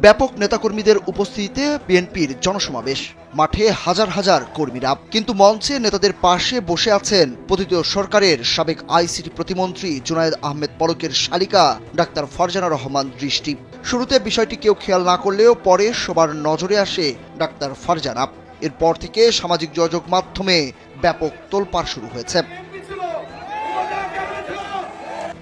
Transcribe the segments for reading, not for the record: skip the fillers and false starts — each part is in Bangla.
ব্যাপক নেতাকর্মীদের উপস্থিতিতে বিএনপির জনসমাবেশ, মাঠে হাজার হাজার কর্মীরা, কিন্তু মঞ্চে নেতাদের পাশে বসে আছেন পতিত সরকারের সাবেক আইসিটি প্রতিমন্ত্রী জুনায়েদ আহমেদ পলকের শালিকা ডাক্তার ফারজানা রহমান দৃষ্টি। শুরুতে বিষয়টি কেউ খেয়াল না করলেও পরে সবার নজরে আসে ডাক্তার ফারজানা। এরপর থেকে সামাজিক যোগাযোগ মাধ্যমে ব্যাপক তোলপাড় শুরু হয়েছে।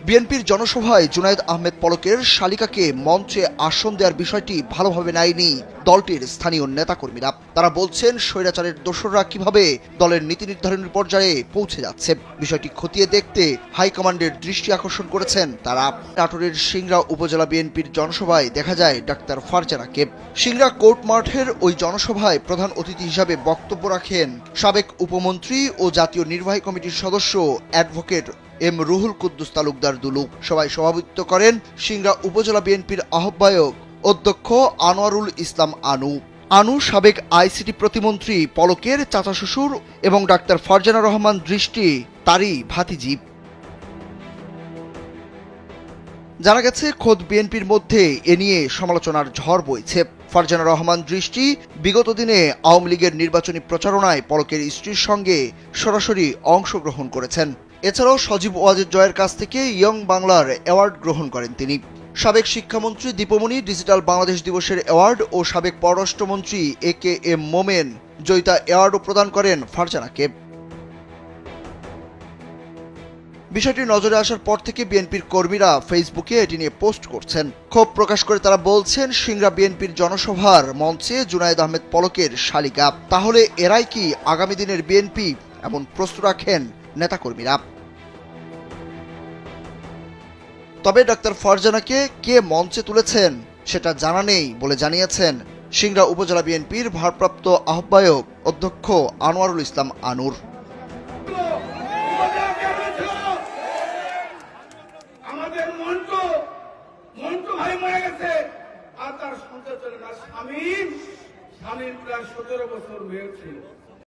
বিএনপির জনসভায় জুনায়েদ আহমেদ পলকের শালিকাকে মঞ্চে আসন দেওয়ার বিষয়টি ভালোভাবে নেয়নি দলটির স্থানীয় নেতাকর্মীরা। তারা বলছেন স্বৈরাচারের দোসররা কিভাবে দলের নীতি নির্ধারণের পর্যায়ে পৌঁছে যাচ্ছে, বিষয়টি খতিয়ে দেখতে হাইকমান্ডের দৃষ্টি আকর্ষণ করেছেন তারা। নাটোরের সিংড়া উপজেলা বিএনপির জনসভায় দেখা যায় ডাক্তার ফারজানাকে। সিংড়া কোর্ট মাঠের ওই জনসভায় প্রধান অতিথি হিসাবে বক্তব্য রাখেন সাবেক উপমন্ত্রী ও জাতীয় নির্বাহী কমিটির সদস্য অ্যাডভোকেট এম রুহুল কুদ্দুস তালুকদার দুলু। সভায় সভাপতিত্ব করেন সিংড়া উপজেলা বিএনপির আহ্বায়ক অধ্যক্ষ আনোয়ারুল ইসলাম আনু সাবেক আইসিটি প্রতিমন্ত্রী পলকের চাচা শ্বশুর এবং ডাক্তার ফারজানা রহমান দৃষ্টি তারই ভাতিজি। জানা গেছে খোদ বিএনপির মধ্যে এ নিয়ে সমালোচনার ঝড় বইছে। ফারজানা রহমান দৃষ্টি বিগত দিনে আওয়ামী লীগের নির্বাচনী প্রচারণায় পলকের স্ত্রীর সঙ্গে সরাসরি অংশগ্রহণ করেছেন। এছাড়াও সজীব ওয়াজেদ জয়ের কাছ থেকে ইয়ং বাংলার অ্যাওয়ার্ড গ্রহণ করেন তিনি। সাবেক শিক্ষামন্ত্রী দীপমণি ডিজিটাল বাংলাদেশ দিবসের অ্যাওয়ার্ড ও সাবেক পররাষ্ট্রমন্ত্রী AKM মোমেন জয়িতা অ্যাওয়ার্ডও প্রদান করেন ফারজানাকে। বিষয়টি নজরে আসার পর থেকে বিএনপির কর্মীরা ফেসবুকে এটি নিয়ে পোস্ট করছেন। ক্ষোভ প্রকাশ করে তারা বলছেন, সিংড়া বিএনপির জনসভার মঞ্চে জুনায়েদ আহমেদ পলকের শালিকা, তাহলে এরাই কি আগামী দিনের বিএনপি? এমন প্রশ্ন রাখেন নেতাকর্মীরা। তবে ডাক্তার ফারজানাকে কে মঞ্চে তুলেছেন সেটা জানা নেই বলে জানিয়েছেন সিংড়া উপজেলা বিএনপির ভারপ্রাপ্ত আহ্বায়ক অধ্যক্ষ আনোয়ারুল ইসলাম আনুর। আমাদের মন্টু ভাই মারা গেছে, আর তার সন্তান স্বামী প্রায় 17 বছর হয়েছে।